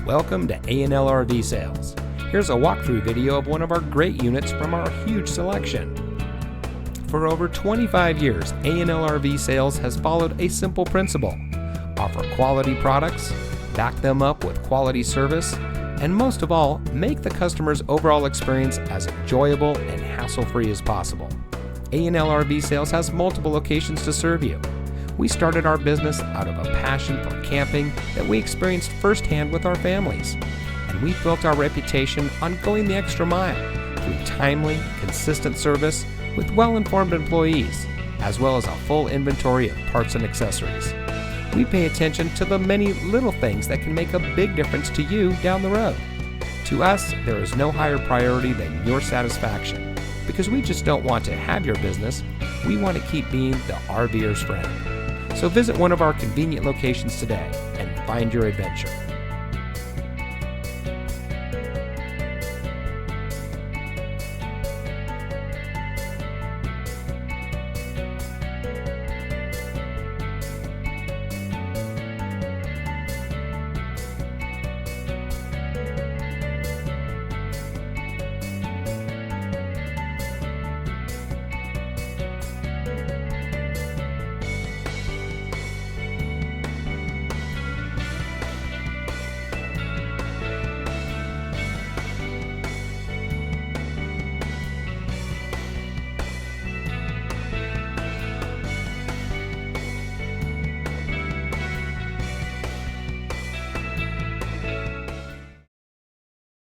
Welcome to A&L RV Sales. Here's a walkthrough video of one of our great units from our huge selection. For over 25 years, A&L RV Sales has followed a simple principle: offer quality products, back them up with quality service, and most of all, make the customer's overall experience as enjoyable and hassle-free as possible. A&L RV Sales has multiple locations to serve you. We started our business out of a passion for camping that we experienced firsthand with our families, and we built our reputation on going the extra mile through timely, consistent service with well-informed employees, as well as a full inventory of parts and accessories. We pay attention to the many little things that can make a big difference to you down the road. To us, there is no higher priority than your satisfaction, because we just don't want to have your business, we want to keep being the RVer's friend. So visit one of our convenient locations today and find your adventure.